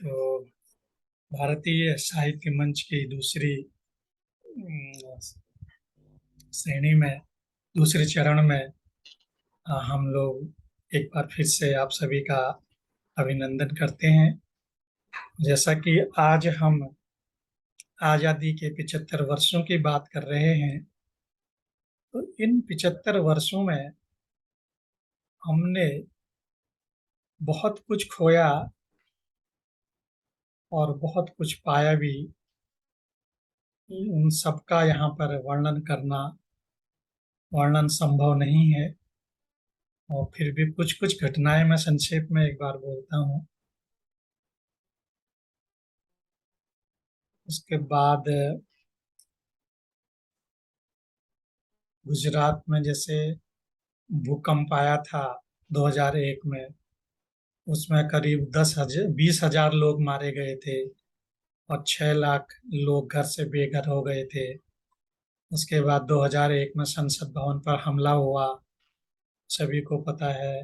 तो भारतीय साहित्य मंच की दूसरी श्रेणी में, दूसरे चरण में हम लोग एक बार फिर से आप सभी का अभिनंदन करते हैं। जैसा कि आज हम आज़ादी के 75 वर्षों की बात कर रहे हैं, तो इन 75 वर्षों में हमने बहुत कुछ खोया और बहुत कुछ पाया भी। उन सबका यहाँ पर वर्णन संभव नहीं है। और फिर भी कुछ कुछ घटनाएं मैं संक्षेप में एक बार बोलता हूँ। उसके बाद गुजरात में जैसे भूकंप आया था 2001 में, उसमें करीब 20,000 लोग मारे गए थे और 6 लाख लोग घर से बेघर हो गए थे। उसके बाद 2001 में संसद भवन पर हमला हुआ, सभी को पता है।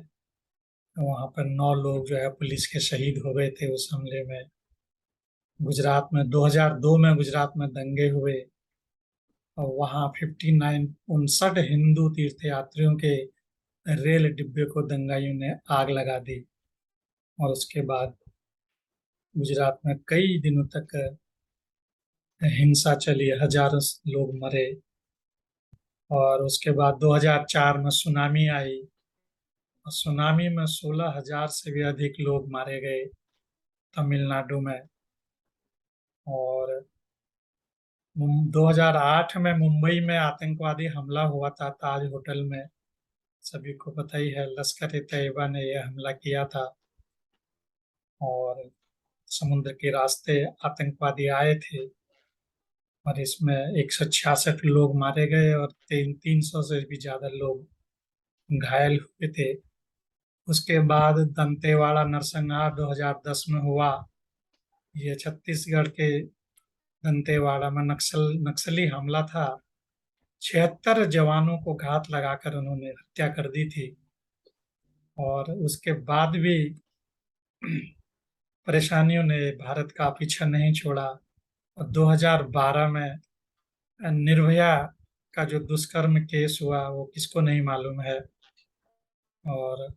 वहां पर 9 लोग जो है पुलिस के शहीद हो गए थे उस हमले में। गुजरात में 2002 में गुजरात में दंगे हुए और वहां 59 हिंदू तीर्थयात्रियों के रेल डिब्बे को दंगाइयों ने आग लगा दी। और उसके बाद गुजरात में कई दिनों तक हिंसा चली, हजारों लोग मरे। और उसके बाद 2004 में सुनामी आई और सुनामी में 16,000 से भी अधिक लोग मारे गए तमिलनाडु में। और 2008 में मुंबई में आतंकवादी हमला हुआ था ताज होटल में, सभी को पता ही है। लश्कर ए तैयबा ने यह हमला किया था और समुद्र के रास्ते आतंकवादी आए थे और इसमें 166 लोग मारे गए और 300 से भी ज्यादा लोग घायल हुए थे। उसके बाद दंतेवाड़ा नरसंहार 2010 में हुआ। ये छत्तीसगढ़ के दंतेवाड़ा में नक्सली हमला था। 76 जवानों को घात लगाकर उन्होंने हत्या कर दी थी। और उसके बाद भी परेशानियों ने भारत का पीछा नहीं छोड़ा और 2012 में निर्भया का जो दुष्कर्म केस हुआ वो किसको नहीं मालूम है। और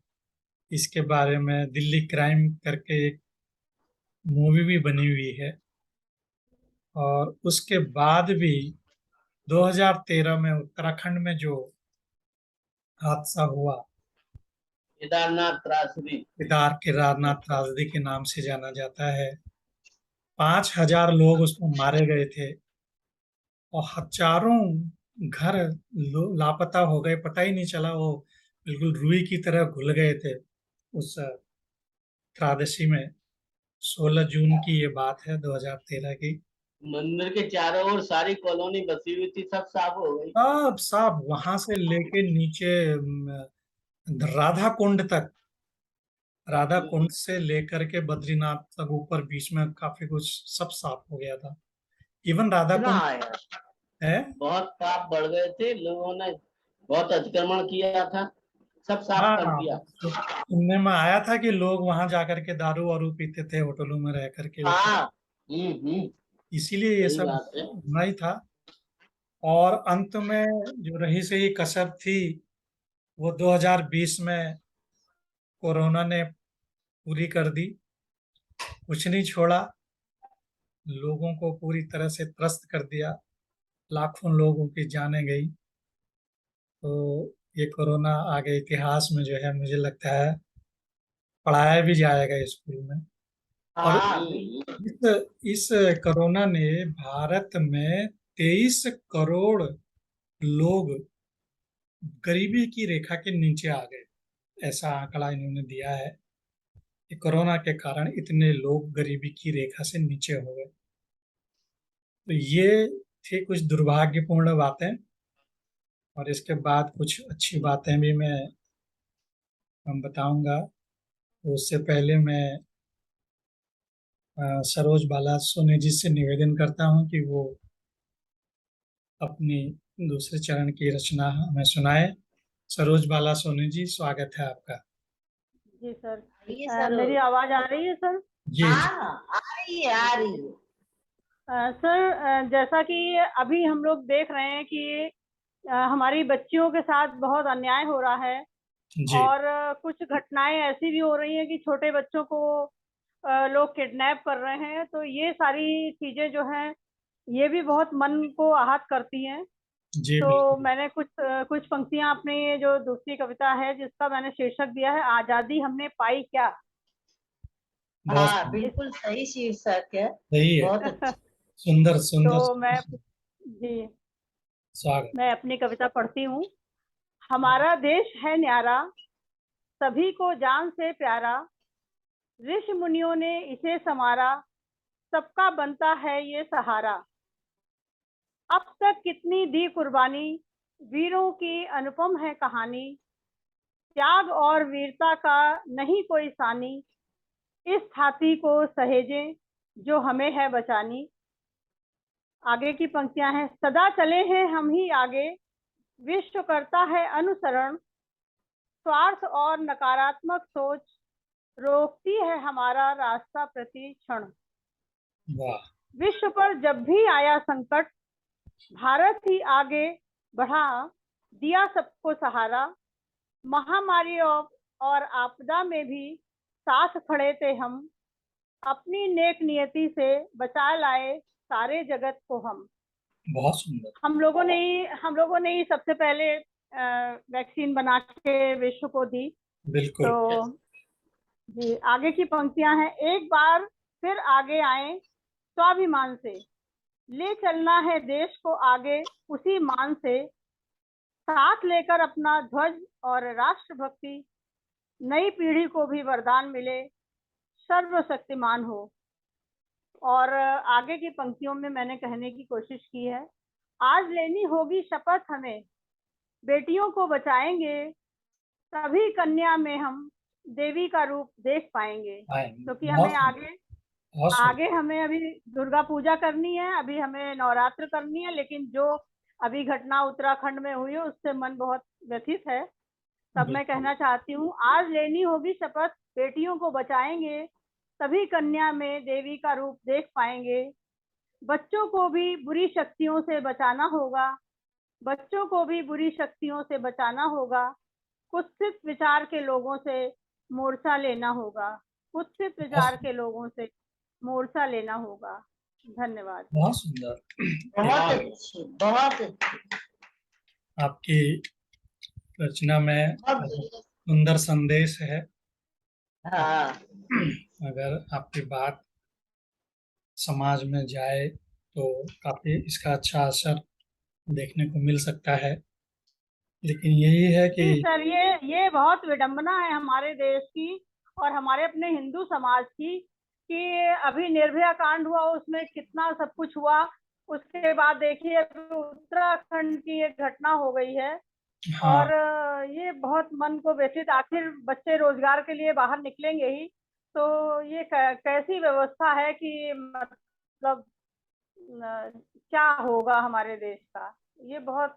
इसके बारे में दिल्ली क्राइम करके एक मूवी भी बनी हुई है। और उसके बाद भी 2013 में उत्तराखंड में जो हादसा हुआ, केदारनाथ त्रासदी, केदारनाथ त्रासदी के नाम से जाना जाता है, 5,000 लोग उसमें मारे गए थे और हजारों घर लापता हो गए, पता ही नहीं चला। वो बिल्कुल रुई की तरह घुल गए थे उस त्रासदी में। 16 जून की ये बात है 2013 की। मंदिर के चारों ओर सारी कॉलोनी बसी हुई थी, सब साफ हो गई। सब सब वहां से लेके नीचे राधा कुंड तक, राधा कुंड से लेकर के बद्रीनाथ तक ऊपर बीच में काफी कुछ सब साफ हो गया था। इवन राधा इतना कुंड आया, है। बहुत पाप बढ़ गए थे, लोगों ने बहुत अतिक्रमण किया था, सब साफ कर हाँ, दिया। तो सुनने में आया था कि लोग वहां जाकर के दारू वारू पीते थे होटलों में रह करके, हाँ, इसीलिए ये सही सब बात है। होना ही था। और अंत में जो रही सही कसर थी वो 2020 में कोरोना ने पूरी कर दी। कुछ नहीं छोड़ा, लोगों को पूरी तरह से त्रस्त कर दिया, लाखों लोगों की जानें गई। तो ये कोरोना आगे इतिहास में जो है मुझे लगता है पढ़ाया भी जाएगा स्कूल में। और हाँ, इस कोरोना ने भारत में 23 करोड़ लोग गरीबी की रेखा के नीचे आ गए, ऐसा आंकड़ा इन्होंने दिया है कि कोरोना के कारण इतने लोग गरीबी की रेखा से नीचे हो गए। तो ये थी कुछ दुर्भाग्यपूर्ण बातें। और इसके बाद कुछ अच्छी बातें भी मैं बताऊंगा। तो उससे पहले मैं सरोज बाला सोनी जी से निवेदन करता हूं कि वो अपनी दूसरे चरण की रचना हमें सुनाए। सरोज बाला सोनी जी, स्वागत है आपका। जी सर। ये सर मेरी आवाज आ रही है सर? जी जी। हाँ, आ रही है, आ रही है। सर, जैसा कि अभी हम लोग देख रहे हैं कि हमारी बच्चियों के साथ बहुत अन्याय हो रहा है। जी और कुछ घटनाएं ऐसी भी हो रही हैं कि छोटे बच्चों को लोग किडनैप कर रहे हैं। तो ये सारी चीजें जो हैं, ये भी बहुत मन को आहत करती हैं। जी तो बिल्कुल। मैंने कुछ पंक्तियां अपनी, ये जो दूसरी कविता है जिसका मैंने शीर्षक दिया है आजादी हमने पाई क्या। बहुत हाँ, बिल्कुल सही शीर्षक है। सही है। बहुत अच्छा। सुंदर सुंदर तो सुंदर। जी स्वागत। मैं अपनी कविता पढ़ती हूँ। हमारा देश है न्यारा, सभी को जान से प्यारा, ऋषि मुनियों ने इसे संवारा, सबका बनता है ये सहारा। अब तक कितनी दी कुर्बानी, वीरों की अनुपम है कहानी, त्याग और वीरता का नहीं कोई सानी, इस छाती को सहेजे जो हमें है बचानी। आगे की पंक्तियां हैं। सदा चले हैं हम ही आगे, विश्व करता है अनुसरण, स्वार्थ और नकारात्मक सोच रोकती है हमारा रास्ता प्रति क्षण। वाह। विश्व पर जब भी आया संकट, भारत ही आगे बढ़ा, दिया सबको सहारा। महामारी और आपदा में भी साथ खड़े थे हम, अपनी नेक नियति से बचा लाए सारे जगत को हम। बहुत सुंदर। हम लोगों ने ही सबसे पहले वैक्सीन बना के विश्व को दी। तो बिल्कुल। जी आगे की पंक्तियां हैं। एक बार फिर आगे आए स्वाभिमान से, ले चलना है देश को आगे उसी मान से, साथ लेकर अपना ध्वज और राष्ट्रभक्ति, नई पीढ़ी को भी वरदान मिले, सर्वशक्तिमान हो। और आगे की पंक्तियों में मैंने कहने की कोशिश की है। आज लेनी होगी शपथ हमें, बेटियों को बचाएंगे, तभी कन्या में हम देवी का रूप देख पाएंगे। क्योंकि बहुत हमें सुंदर। आगे बहुत आगे सुंदर। हमें अभी दुर्गा पूजा करनी है, अभी हमें नवरात्र करनी है। लेकिन जो अभी घटना उत्तराखंड में हुई है उससे मन बहुत व्यथित है। तब मैं बिल्कुल। कहना चाहती हूँ, आज लेनी होगी शपथ, बेटियों को बचाएंगे, तभी कन्या में देवी का रूप देख पाएंगे। बच्चों को भी बुरी शक्तियों से बचाना होगा, बच्चों को भी बुरी शक्तियों से बचाना होगा। कुत्सित विचार के लोगों से मोर्चा लेना होगा, कुत्सित विचार बहुत के लोगों से मोर्चा लेना होगा। धन्यवाद। बहुत सुंदर। बहुत अच्छी, बहुत अच्छी। आपकी रचना में बहुत। सुंदर संदेश है। हाँ, अगर आपकी बात समाज में जाए तो काफी इसका अच्छा असर देखने को मिल सकता है। लेकिन यही है कि जी सर, ये बहुत विडंबना है हमारे देश की और हमारे अपने हिंदू समाज की कि अभी निर्भया कांड हुआ, उसमें कितना सब कुछ हुआ। उसके बाद देखिए अभी उत्तराखंड की एक घटना हो गई है। हाँ, और ये बहुत मन को व्यथित, आखिर बच्चे रोजगार के लिए बाहर निकलेंगे ही। तो ये कैसी व्यवस्था है कि मतलब क्या होगा हमारे देश का। ये बहुत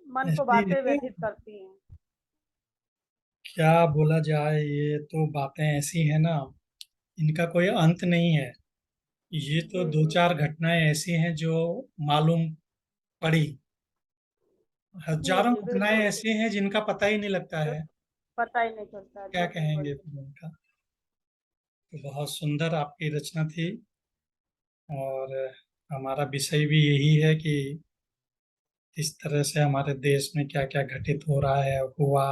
मन को ऐसी बातें व्यथित करती हैं। क्या बोला जाए, ये तो बातें ऐसी है ना, इनका कोई अंत नहीं है। ये तो जी दो जी चार घटनाएं ऐसी हैं जो मालूम पड़ी। जी हजारों जी घटनाएं बिल्कुल। ऐसी हैं जिनका पता ही नहीं लगता है। पता ही नहीं चलता। क्या जी कहेंगे बिल्कुल। फिर उनका। तो बहुत सुंदर आपकी रचना थी। और हमारा विषय भी यही है कि इस तरह से हमारे देश में क्या क्या घटित हो रहा है, हुआ।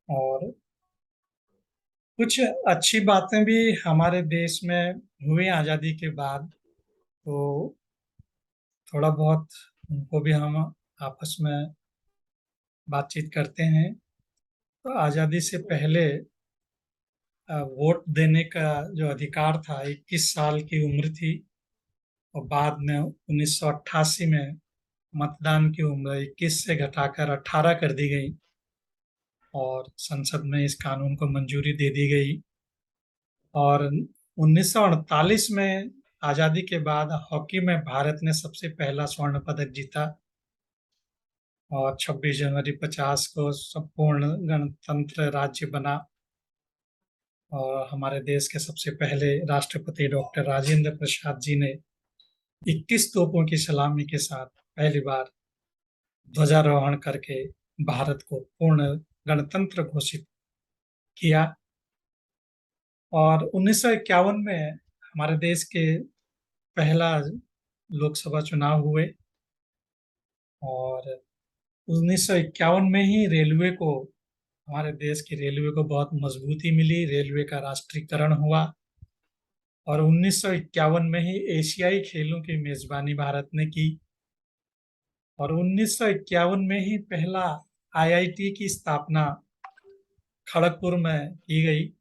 और कुछ अच्छी बातें भी हमारे देश में हुई आज़ादी के बाद। तो थोड़ा बहुत उनको भी हम आपस में बातचीत करते हैं। तो आज़ादी से पहले वोट देने का जो अधिकार था 21 साल की उम्र थी। और बाद में 1988 में मतदान की उम्र 21 से घटाकर 18 कर दी गई। और संसद में इस कानून को मंजूरी दे दी गई। और 1948 में आज़ादी के बाद हॉकी में भारत ने सबसे पहला स्वर्ण पदक जीता। और 26 जनवरी 50 को संपूर्ण गणतंत्र राज्य बना। और हमारे देश के सबसे पहले राष्ट्रपति डॉक्टर राजेंद्र प्रसाद जी ने 21 तोपों की सलामी के साथ पहली बार ध्वजारोहण करके भारत को पूर्ण गणतंत्र घोषित किया। और 1951 में हमारे देश के पहला लोकसभा चुनाव हुए और 1951 में ही रेलवे को, हमारे देश की रेलवे को बहुत मजबूती मिली, रेलवे का राष्ट्रीयकरण हुआ और 1951 में ही एशियाई खेलों की मेजबानी भारत ने की और 1951 में ही पहला आईआईटी की स्थापना खड़गपुर में की गई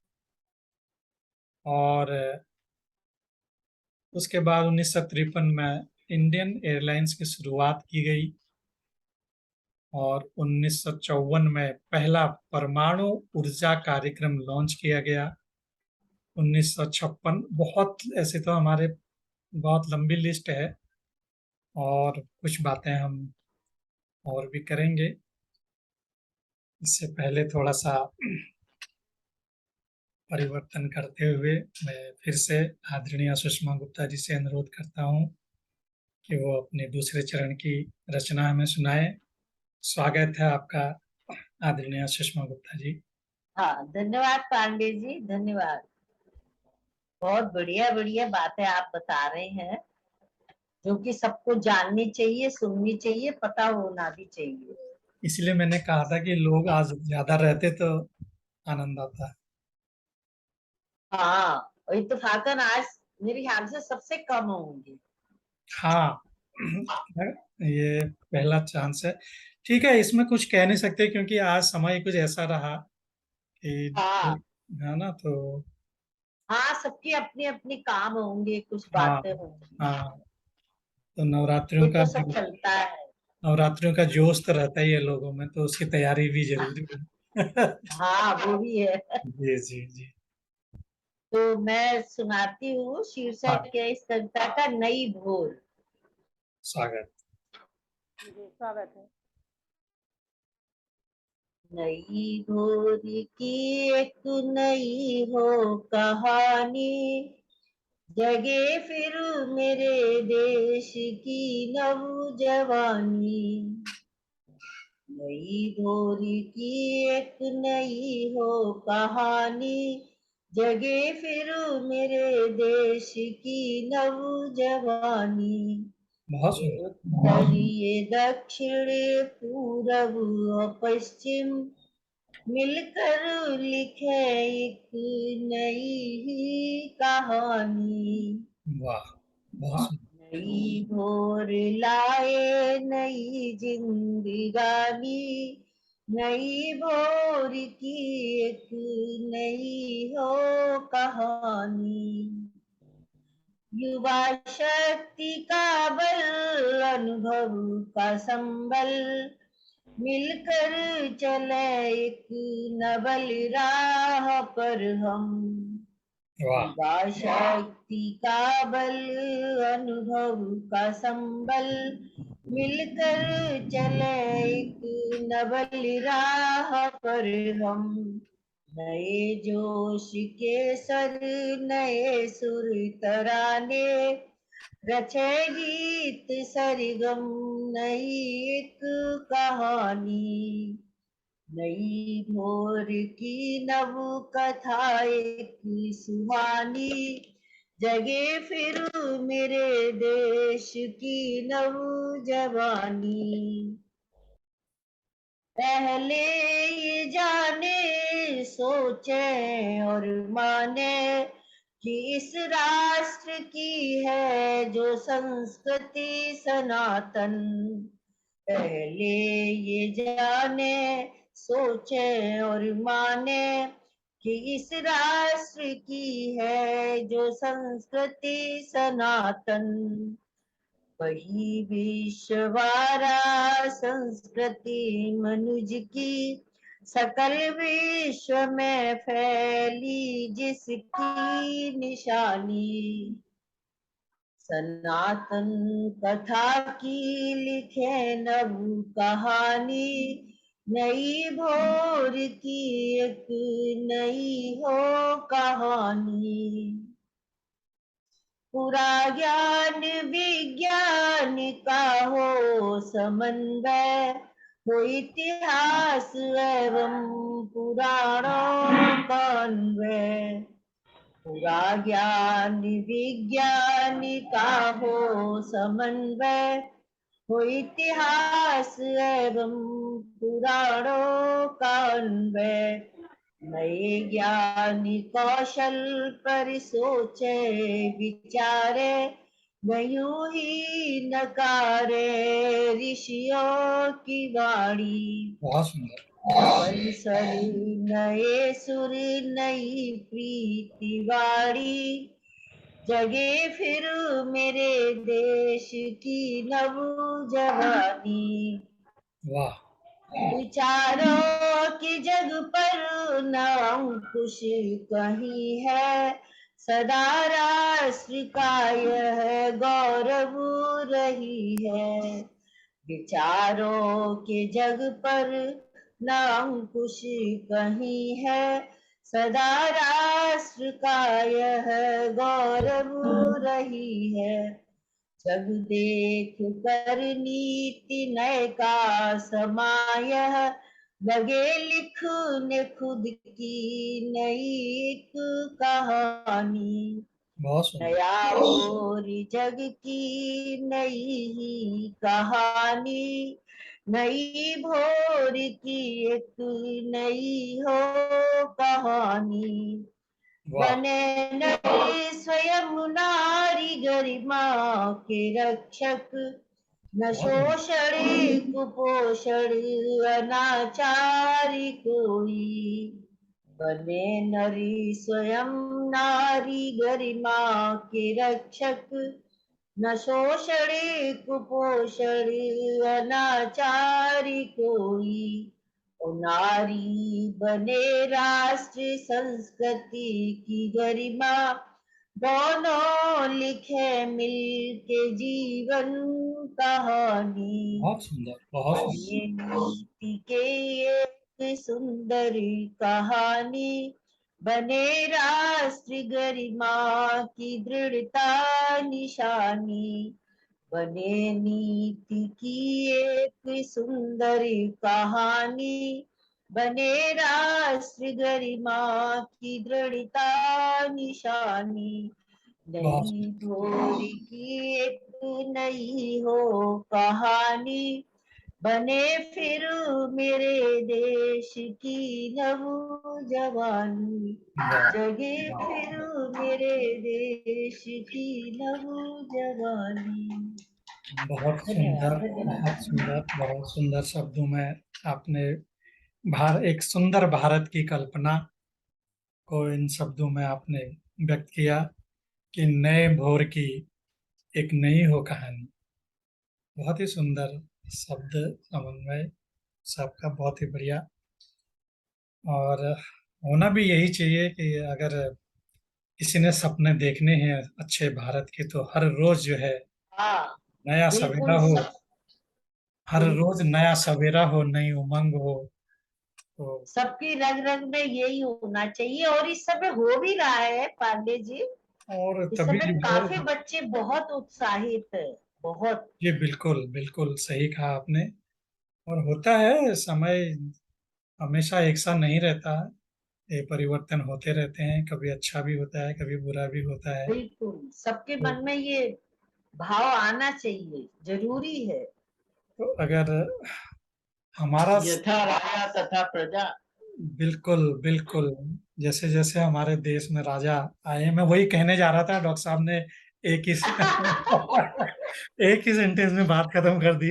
और उसके बाद 1953 में इंडियन एयरलाइंस की शुरुआत की गई और 1954 में पहला परमाणु ऊर्जा कार्यक्रम लॉन्च किया गया। 1956, बहुत ऐसे तो हमारे बहुत लंबी लिस्ट है और कुछ बातें हम और भी करेंगे। इससे पहले थोड़ा सा परिवर्तन करते हुए मैं फिर से आदरणीय सुषमा गुप्ता जी से अनुरोध करता हूं कि वो अपने दूसरे चरण की रचना हमें सुनाए। स्वागत है आपका आदरणीय सुषमा गुप्ता जी। हाँ, धन्यवाद पांडे जी, धन्यवाद। बहुत बढ़िया बढ़िया बातें आप बता रहे हैं जो कि सबको जाननी चाहिए, सुननी चाहिए, पता होना भी चाहिए। इसलिए मैंने कहा था कि लोग आज ज्यादा रहते तो आनंद आता। हाँ, और इत्तेफाकन आज मेरे ख्याल से सबसे कम होंगे। हाँ, ये पहला चांस है। ठीक है, इसमें कुछ कह नहीं सकते क्योंकि आज समय कुछ ऐसा रहा कि, हाँ है ना, तो हाँ, सबके अपने अपने काम होंगे, कुछ हाँ बातें होंगी। हाँ, तो ये तो सब चलता है। नवरात्रियों का जोश तो रहता ही है लोगों में, तो उसकी तैयारी भी जरूरी है। हाँ, वो भी है। जी जी जी। तो मैं सुनाती हूँ, शीर्षक हाँ, है इस कविता का, नई भोर। स्वागत। जी स्वागत है। नई भोर की एक नई हो कहानी, जगे फिर मेरे देश की नौजवानी। नई भोर की एक नई हो कहानी, जगे फिर मेरे देश की नौजवानी। बहुत ये सुंदर। उत्तर, ये दक्षिण, पूरब और पश्चिम मिलकर लिखे एक नई ही कहानी। वाह, बहुत सुंदर। नई भोर लाए नई जिंदगानी, नई भोर की एक नई हो कहानी। युवा शक्ति का बल, अनुभव का संबल, मिलकर चले एक नवल राह पर हम। वाह, युवा शक्ति का बल, अनुभव का संबल, मिलकर चले एक नवल राह पर हम। नए जोश के सर, नए सुर तराने, रचे गीत सरगम, नई एक कहानी। नई भोर की नव कथा एक सुहानी, जगे फिर मेरे देश की नव जवानी। पहले ये जाने, सोचे और माने कि इस राष्ट्र की है जो संस्कृति सनातन। पहले ये जाने, सोचे और माने कि इस राष्ट्र की है जो संस्कृति सनातन। वही विश्ववारा संस्कृति मनुज की, सकल विश्व में फैली जिसकी निशानी। सनातन कथा की लिखे नव कहानी, नई भोर की एक नई हो कहानी, पूरा ज्ञान विज्ञान का हो समन्वय, हो इतिहास एवं पुराणों का अन्वय, पूरा ज्ञान विज्ञान का हो समन्वय, हो इतिहास एवं पुराणों का अन्वय, नए ज्ञान कौशल पर सोचे विचारे, यूं ही नकारे ऋषियों की वाणी, बहुत सुंदर। पंसल नए सुर नई प्रीति वाणी, जगे फिर मेरे देश की नव जवानी, वाह, विचारों की जग पर न अंकुश कहीं है, सदा राष्ट्र का यह गौरव रही है, विचारों के जग पर न अंकुश कहीं है, सदा राष्ट्र का यह गौरव रही है, जग देख कर नीति नय का समाय, लगे लिखने खुद की नई एक कहानी, बहुत सुंदर। नया और जग की नई ही कहानी, नई भोर की एक नई हो कहानी, वाह, बने नटी स्वयं नारी गरिमा के रक्षक, न बहुत सुंदर। शोषण कुपोषण अनाचारी कोई, बने नरी स्वयं नारी गरिमा के रक्षक, न शोषण कुपोषण अनाचारी कोई, ओ नारी बने राष्ट्र संस्कृति की गरिमा, दोनों लिखे मिल के जीवन कहानी, बहुत सुंदर। बहुत सुंदर। बने नीति के एक सुंदर कहानी, बने राष्ट्र गरिमा की दृढ़ता निशानी, बने नीति की एक सुंदर कहानी, बने राष्ट्र गरिमा की दृढ़ता निशानी, बहुत नई सुंदर। भोर की एक नई हो कहानी, बने फिर मेरे देश की नव जवानी, वाह, जगे वाह, फिर मेरे देश की नव जवानी। बहुत धन्यवाद सुंदर। बहुत धन्यवाद। सुंदर। बहुत सुंदर शब्दों में आपने एक सुंदर भारत की कल्पना को इन शब्दों में आपने व्यक्त किया कि नए भोर की एक नई हो कहानी। बहुत ही सुंदर शब्द समन्वय सबका, बहुत ही बढ़िया। और होना भी यही चाहिए कि अगर किसी ने सपने देखने हैं अच्छे भारत के, तो हर रोज जो है हाँ नया सवेरा बिल्कुल हो, सब, हर रोज बिल्कुल नया सवेरा हो, नई उमंग हो। तो सबकी रग रग में यही होना चाहिए, और इस समय हो भी रहा है पांडे जी। और इस तभी समय जो है, काफी बच्चे बहुत उत्साहित है, बहुत। ये बिल्कुल बिल्कुल सही कहा आपने। और होता है, समय हमेशा एक सा नहीं रहता है, ये परिवर्तन होते रहते हैं, कभी अच्छा भी होता है, कभी बुरा भी होता है। बिल्कुल सबके तो, मन में ये भाव आना चाहिए, जरूरी है। तो अगर हमारा, यथा राजा तथा प्रजा। बिल्कुल बिल्कुल, जैसे जैसे हमारे देश में राजा आए, मैं वही कहने जा रहा था, डॉक्टर साहब ने एक ही एक ही सेंटेंस में बात खत्म कर दी।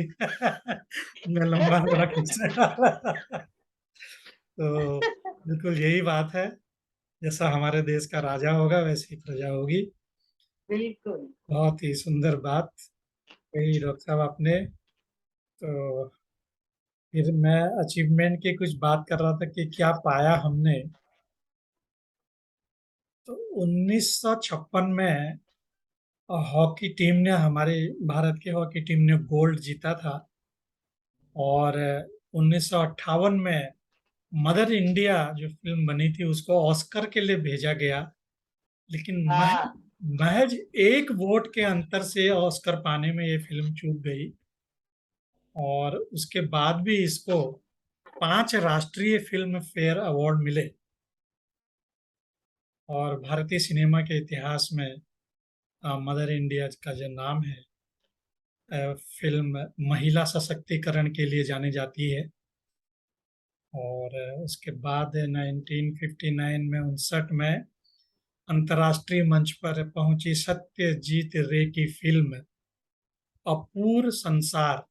मैं लंबा थोड़ा खींचने वाला। तो बिल्कुल यही बात है, जैसा हमारे देश का राजा होगा वैसी प्रजा होगी। बिल्कुल बहुत ही सुंदर बात कही डॉक्टर साहब आपने। तो फिर मैं अचीवमेंट की कुछ बात कर रहा था कि क्या पाया हमने। तो 1956 में हॉकी टीम ने, हमारी भारत की हॉकी टीम ने गोल्ड जीता था। और 1958 में मदर इंडिया जो फिल्म बनी थी उसको ऑस्कर के लिए भेजा गया, लेकिन हाँ महज एक वोट के अंतर से ऑस्कर पाने में ये फिल्म चूक गई। और उसके बाद भी इसको 5 राष्ट्रीय फिल्म फेयर अवार्ड मिले। और भारतीय सिनेमा के इतिहास में मदर इंडिया का जो नाम है, फिल्म महिला सशक्तिकरण के लिए जानी जाती है। और उसके बाद 1959 में 59 में अंतर्राष्ट्रीय मंच पर पहुंची सत्यजीत रे की फिल्म अपूर संसार।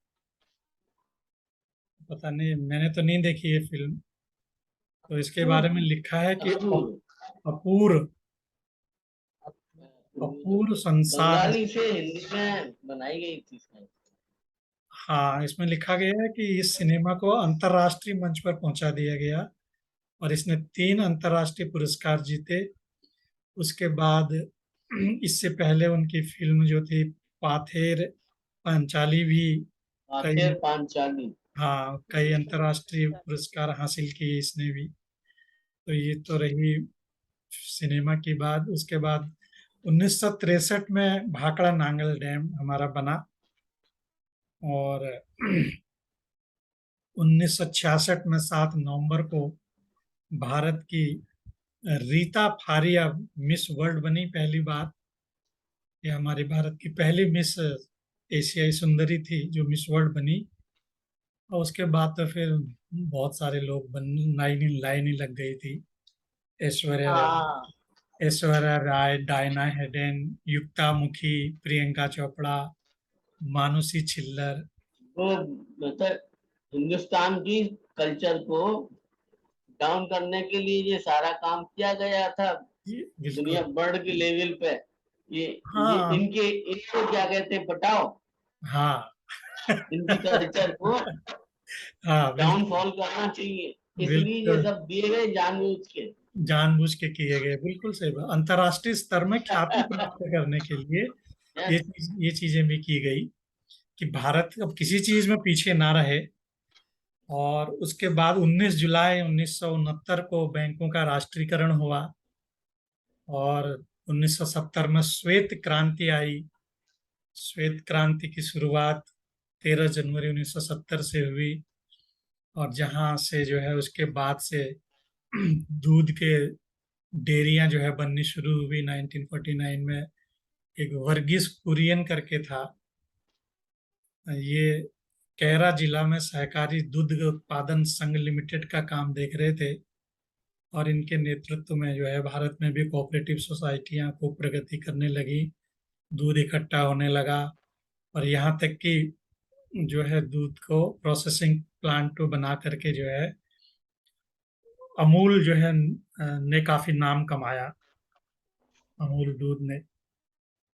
पता नहीं, मैंने तो नहीं देखी ये फिल्म, तो इसके बारे में लिखा है कि अपूर अपूर संसार। बंगाली से हिंदी में बनाई गई थी शायद। हाँ, इसमें लिखा गया है कि इस सिनेमा को अंतर्राष्ट्रीय मंच पर पहुंचा दिया गया और इसने 3 अंतर्राष्ट्रीय पुरस्कार जीते। उसके बाद इससे पहले उनकी फिल्म जो थी पाथेर पंचाली भी कई, आखिर पांचाली। हाँ, कई अंतर्राष्ट्रीय पुरस्कार हासिल किए इसने भी। तो ये तो रही सिनेमा की बात। उसके बाद 1963 में भाखड़ा नांगल डैम हमारा बना। और 1966 में 7 नवंबर को भारत की रीता फारिया मिस वर्ल्ड बनी पहली बार। ये हमारी भारत की पहली मिस एशियाई सुंदरी थी जो मिस वर्ल्ड बनी। और उसके बाद तो फिर बहुत सारे लोग लाइन ही लग गई थी। ऐश्वर्या हाँ ऐश्वर्या राय, डायना हेडेन, युक्ता मुखी, प्रियंका चोपड़ा, मानुषी छिल्लर। वो मतलब हिंदुस्तान की कल्चर को डाउन करने के लिए ये सारा काम किया गया था दुनिया बिल्कुल। वर्ल्ड के लेवल पे। ये हाँ इनको क्या कहते हैं, बताओ। हाँ इनकी कल्चर को हाँ बिल्कुल डाउनफॉल करना चाहिए, इसलिए ये बिल्कुल, सब दिए गए जानबूझ के। जानबूझ के किए गए, बिल्कुल सही बात। अंतर्राष्ट्रीय स्तर में ख्याति प्राप्त करने के लिए ये चीजें भी की गई कि भारत अब किसी चीज में पीछे ना रहे। और उसके बाद 19 जुलाई 1969 को बैंकों का राष्ट्रीयकरण हुआ। और 1970 में श्वेत क्रांति आई। श्वेत क्रांति की शुरुआत 13 जनवरी 1970 से हुई। और जहां से जो है उसके बाद से दूध के डेयरियां जो है बननी शुरू हुई 1949 में। एक वर्गीस कुरियन करके था, ये कैरा जिला में सहकारी दूध उत्पादन संघ लिमिटेड का काम देख रहे थे। और इनके नेतृत्व में जो है भारत में भी कोऑपरेटिव सोसाइटियां खूब प्रगति करने लगी, दूध इकट्ठा होने लगा। और यहाँ तक कि जो है दूध को प्रोसेसिंग प्लांट बना करके जो है अमूल जो है ने काफी नाम कमाया, अमूल दूध ने।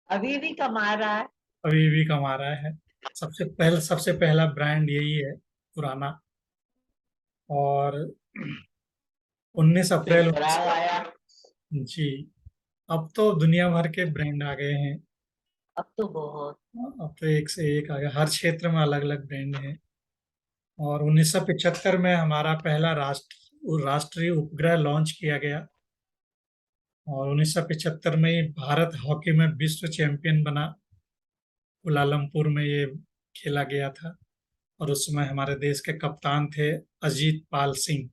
अभी भी कमा रहा है। अभी भी कमा रहा है। सबसे पहला ब्रांड यही है पुराना। और 19 फिर अप्रैल फरार आया। जी, अब तो दुनिया भर के ब्रांड आ गए हैं। अब तो बहुत। अब तो एक से एक आ गया, हर क्षेत्र में अलग अलग ब्रांड हैं। और 1975 में हमारा पहला राष्ट्रीय उपग्रह लॉन्च किया गया। और 1975 में ही भारत हॉकी में विश्व चैंपियन बना। कुलालमपुर में ये खेला गया था। और उस समय हमारे देश के कप्तान थे अजीत पाल सिंह।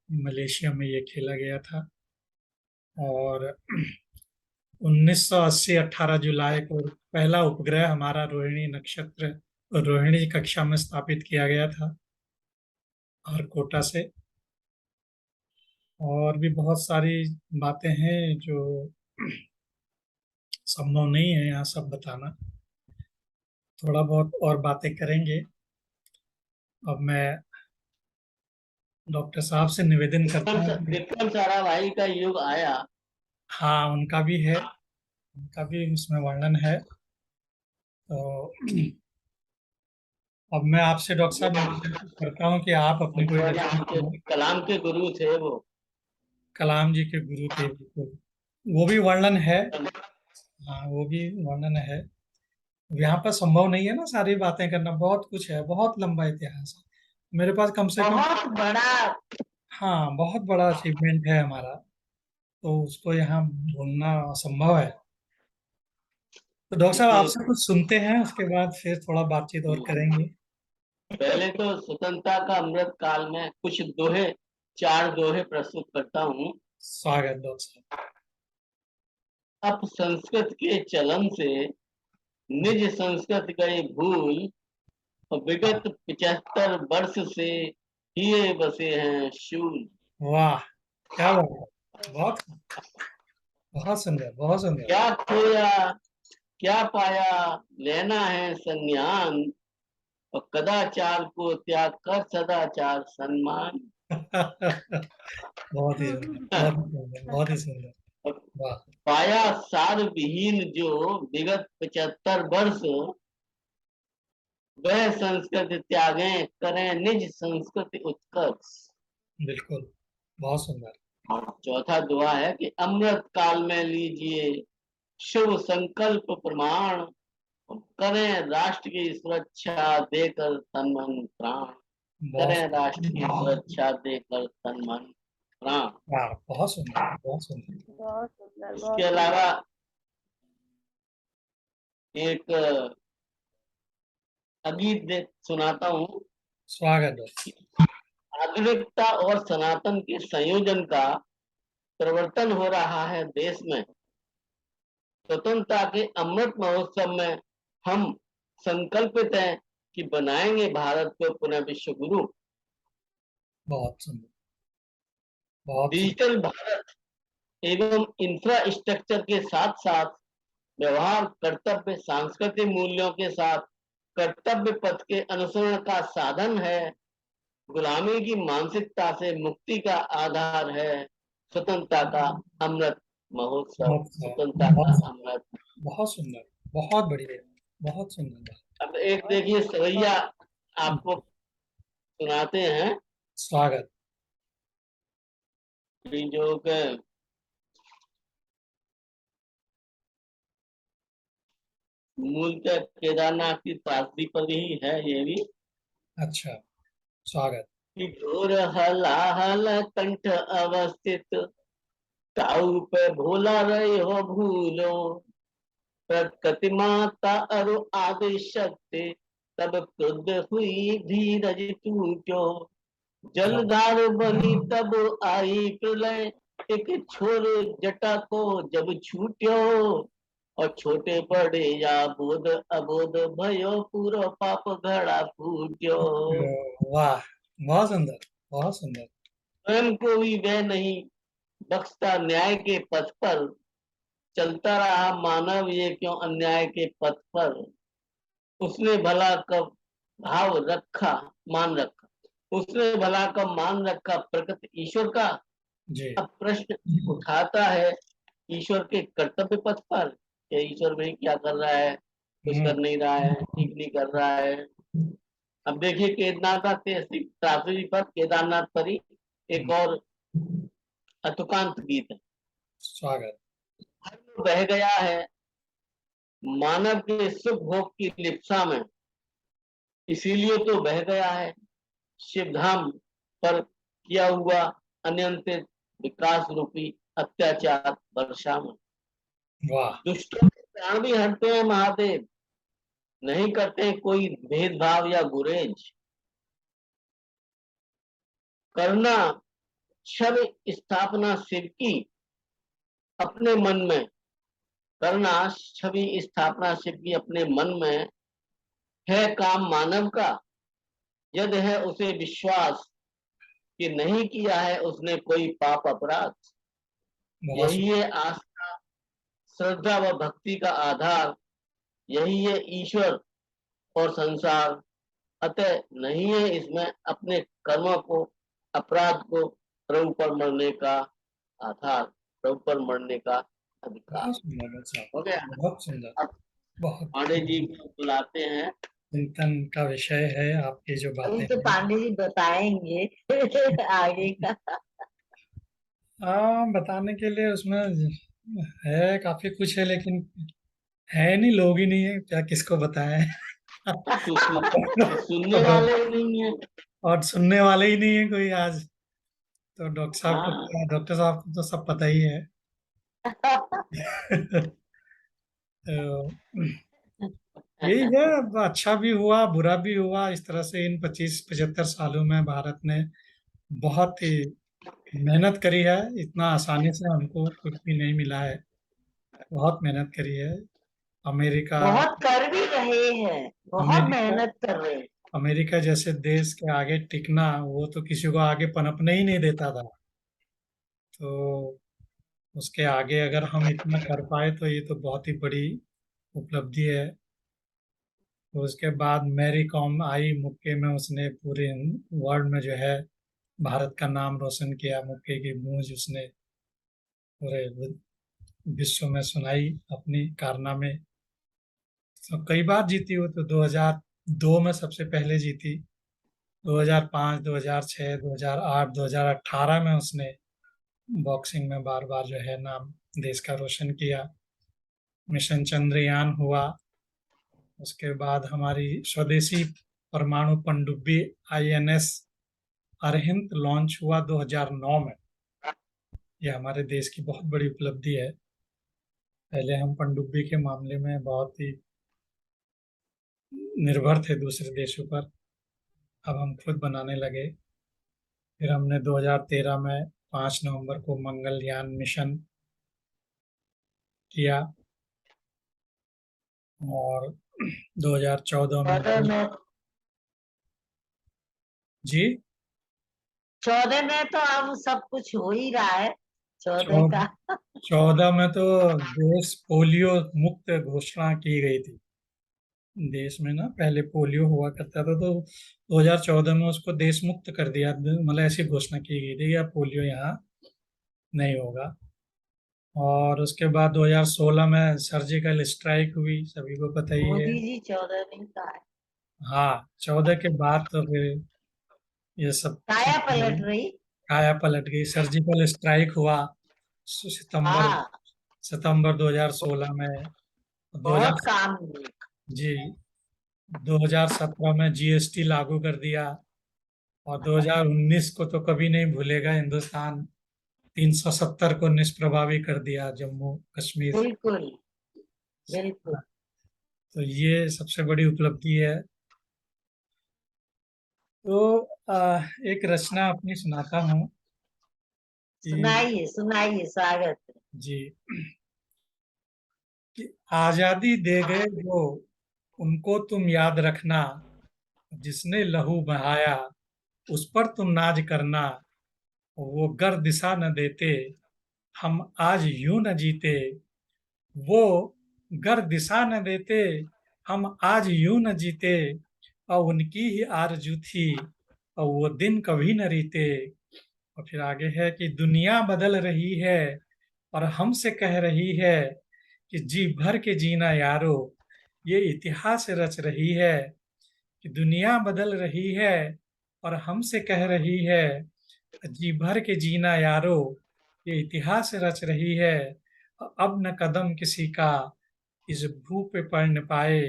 मलेशिया में ये खेला गया था। और 1980 18 जुलाई को पहला उपग्रह हमारा रोहिणी कक्षा में स्थापित किया गया था कोटा से। और भी बहुत सारी बातें हैं जो संभव नहीं है यहाँ सब बताना। थोड़ा बहुत और बातें करेंगे। अब मैं डॉक्टर साहब से निवेदन करता हूँ कि विक्रम साराभाई का युग आया। हाँ, उनका भी है, उनका भी इसमें वर्णन है। तो अब मैं आपसे डॉक्टर साहब निवेदन करता हूँ कि आप अपनी कोई रचना, कलाम के गुरु थे वो। कलाम जी के गुरु थे, बिल्कुल वो भी वर्णन है। हाँ, वो भी वर्णन है। यहाँ पर संभव नहीं है ना सारी बातें करना, बहुत कुछ है, बहुत लंबा इतिहास है मेरे पास, कम से कम। बहुत बड़ा। हाँ, बहुत बड़ा अचीवमेंट है हमारा, तो उसको यहाँ भूलना असंभव है। तो डॉक्टर साहब देखिए, आपसे कुछ सुनते हैं, उसके बाद फिर थोड़ा बातचीत और करेंगे। पहले तो स्वतंत्रता का अमृत काल में कुछ दोहे, 4 दोहे प्रस्तुत करता हूँ। स्वागत डॉक्टर साहब। अब संस्कृत के चलन से निज संस्कृत गए भूल, और हाँ, विगत 75 वर्ष से किए बसे हैं शूल। वाह, क्या बात है, बहुत बहुत सुंदर, बहुत सुंदर। क्या खोया क्या पाया, लेना है संज्ञान, और कदाचार को त्याग कर सदाचार सम्मान। बहुत ही सुंदर, बहुत ही सुंदर, बहुत ही सुंदर। वाह। पाया सार विहीन जो विगत 75 वर्ष, वह संस्कृत त्यागें करें निज संस्कृति उत्कर्ष। बिल्कुल, बहुत सुंदर। चौथा दुआ है कि अमृत काल में लीजिए शुभ संकल्प प्रमाण, करें राष्ट्र की सुरक्षा देकर तन मन प्राण। बहुत करें सुंदर। राष्ट्र की सुरक्षा देकर तन मन प्राण। वाह, बहुत सुंदर, बहुत सुंदर। बहुत सुंदर, इसके बहुत सुंदर। अलावा एक गीत सुनाता हूँ। स्वागत डॉक्टर। आधुनिकता और सनातन के संयोजन का प्रवर्तन हो रहा है देश में। स्वतंत्रता के अमृत महोत्सव में हम संकल्पित हैं कि बनाएंगे भारत को पुनः विश्व गुरु। बहुत सुंदर, बहुत सुंदर। डिजिटल भारत एवं इंफ्रास्ट्रक्चर के साथ साथ व्यवहार, कर्तव्य, सांस्कृतिक मूल्यों के साथ कर्तव्य पथ के अनुसरण का साधन है। गुलामी की मानसिकता से मुक्ति का आधार है स्वतंत्रता का अमृत महोत्सव। स्वतंत्रता का बहुत अमृत। बहुत सुंदर, बहुत बढ़िया, बहुत सुंदर। अब एक देखिए सवैया आपको सुनाते हैं। स्वागत। जो के मूलतः केदारनाथ की त्रासदी पर ही है ये भी। अच्छा, स्वागत। कि घोर हलाहल कंठ अवस्थित, ताऊ पे भोला रहे हो भूलो, प्रकृति माता अरु आदि शक्ति, तब क्रुद्ध हुई धीरज टूटो। जलधार बनी तब आई प्रलय, एक छोर जटा को जब छूट्यो, और छोटे बड़े या बोध अबोध भयो, पूरा पाप घड़ा फूट्यो। वाह, बहुत सुंदर, बहुत सुंदर। स्वयं को भी वह नहीं बख्शता न्याय के पथ पर, चलता रहा मानव ये क्यों अन्याय के पथ पर। उसने भला कब भाव रखा मान रखा, उसने भला कब मान रखा प्रकृति ईश्वर का। जी। अब प्रश्न उठाता है ईश्वर के कर्तव्य पथ पर, कि ईश्वर में क्या कर रहा है, कुछ कर नहीं रहा है, ठीक नहीं कर रहा है। अब देखिए केदारनाथ के त्रासदी पर, केदारनाथ पर ही एक और अतुकांत गीत है। स्वागत। धर्म बह गया है मानव के सुख भोग की लिप्सा में, इसीलिए तो बह गया है शिवधाम पर किया हुआ अनियंत्रित विकास रूपी अत्याचार वर्षा में। वाह। दुष्टों के प्राण भी हरते हैं महादेव, नहीं करते कोई भेदभाव या गुरेज। करना छवि स्थापना शिव की अपने मन में, करना छवि स्थापना शिव की अपने मन में, है काम मानव का यदि है उसे विश्वास, कि नहीं किया है उसने कोई पाप अपराध। बहुत यही है आस्था, श्रद्धा व भक्ति का आधार, यही है ईश्वर और संसार। अतः नहीं है इसमें अपने कर्मों को, अपराध को प्रभु पर मरने का आधार, प्रभु पर मरने का अधिकार। बहुत सुंदर डॉक्टर हो साहब, गया। बहुत सुंदर। अब बहुत पांडे जी को बुलाते हैं। चिंतन का विषय है आपकी जो अभी बातें तो हैं। पांडे जी बताएंगे आगे का। हाँ, बताने के लिए उसमें है काफी कुछ है, लेकिन है नहीं, लोग ही नहीं है, क्या किसको बताएं। सुनने वाले ही नहीं है। और सुनने वाले ही नहीं है कोई आज। तो डॉक्टर साहब को हाँ। डॉक्टर साहब को तो सब पता ही है। तो यही है, अब अच्छा भी हुआ बुरा भी हुआ। इस तरह से इन 25-75 सालों में भारत ने बहुत ही मेहनत करी है। इतना आसानी से हमको कुछ भी नहीं मिला है, बहुत मेहनत करी है। अमेरिका बहुत कर भी रहे हैं, बहुत अमेरिका मेहनत कर रहे हैं। अमेरिका जैसे देश के आगे टिकना, वो तो किसी को आगे पनपने ही नहीं देता था। तो उसके आगे अगर हम इतना कर पाए तो ये तो बहुत ही बड़ी उपलब्धि है। तो उसके बाद मैरी कॉम आई मुक्के में, उसने पूरे वर्ल्ड में जो है भारत का नाम रोशन किया। मुक्के की गूंज उसने पूरे विश्व में सुनाई अपनी कारनामे। तो कई बार जीती वो, तो 2002 में सबसे पहले जीती, 2005, 2006, 2008, 2018 में उसने बॉक्सिंग में बार बार जो है नाम देश का रोशन किया। मिशन चंद्रयान हुआ। उसके बाद हमारी स्वदेशी परमाणु पनडुब्बी INS अरहिंत लॉन्च हुआ 2009 में। यह हमारे देश की बहुत बड़ी उपलब्धि है। पहले हम पनडुब्बी के मामले में बहुत ही निर्भर थे दूसरे देशों पर, अब हम खुद बनाने लगे। फिर हमने 2013 में 5 नवंबर को मंगलयान मिशन किया, और 2014 में चौदह में जी 14 में तो अब सब कुछ हो ही रहा है, 14 का। 14 में तो देश पोलियो मुक्त घोषणा की गई थी। देश में ना पहले पोलियो हुआ करता था, तो 2014 में उसको देश मुक्त कर दिया, मतलब ऐसी घोषणा की गई थी कि अब पोलियो यहाँ नहीं होगा। और उसके बाद 2016 में सर्जिकल स्ट्राइक हुई, सभी को पता ही है। मोदी जी 14 में का है। हाँ, 14 के बाद तो फिर ये सब काया पलट रही। काया पलट गई। सर्जिकल स्ट्राइक हुआ सितंबर हाँ, सितंबर 2016 में। 2000 बहुत काम हुए। जी 2017 में GST लागू कर दिया, और 2019 को तो कभी नहीं भूलेगा हिंदुस्तान। 370 को निष्प्रभावी कर दिया जम्मू कश्मीर। बिल्कुल बिल्कुल। तो ये सबसे बड़ी उपलब्धि है। तो एक रचना अपनी सुनाता हूँ कि सुनाइए सुनाइए, स्वागत है। जी कि आजादी दे गए जो, उनको तुम याद रखना। जिसने लहू बहाया, उस पर तुम नाज करना। वो गर दिशा न देते, हम आज यूं न जीते। वो गर दिशा न देते, हम आज यूं न जीते। और उनकी ही आरजू थी, और वो दिन कभी न बीते। और फिर आगे है कि दुनिया बदल रही है, और हमसे कह रही है कि जी भर के जीना यारो। ये इतिहास रच रही है कि दुनिया बदल रही है, और हमसे कह रही है जी भर के जीना यारो। ये इतिहास रच रही है, अब न कदम किसी का इस भू पे पड़ न पाए।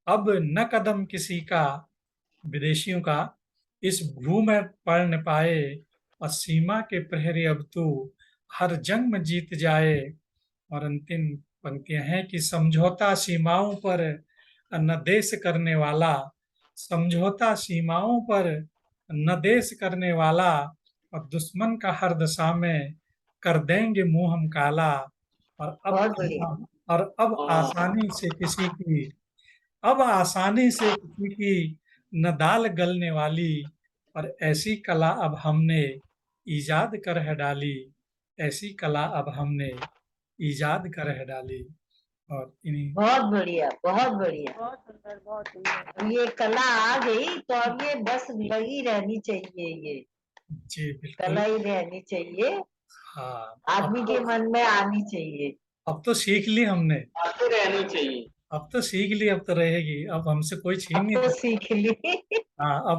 अब न कदम किसी का, विदेशियों का, इस भू में पड़ न पाए। और सीमा के प्रहरी अब तू हर जंग में जीत जाए। और अंतिम पंक्तियां हैं कि समझौता सीमाओं पर न देश करने वाला, समझौता सीमाओं पर न देश करने वाला। और दुश्मन का हर दशा में कर देंगे मुंह हम काला। और बहुत बढ़िया। अब आसानी से किसी की, अब आसानी से किसी की न दाल गलने वाली। और ऐसी कला अब हमने इजाद कर है डाली। ऐसी कला अब हमने इजाद कर है डाली। और इन्हीं बहुत बढ़िया, बहुत बढ़िया। बहुत सुंदर, बहुत सुंदर। अब ये कला आ गई तो अब ये बस लगी रहनी चाहिए, ये जी बिल्कुल। कला ही रहनी चाहिए, हाँ, आदमी के मन में आनी चाहिए। अब तो सीख ली हमने। आते रहनी चाहिए। अब तो सीख ली, अब तो रहेगी, अब हमसे कोई छीन अब नहीं तो सकता। सीख ली। हाँ, अब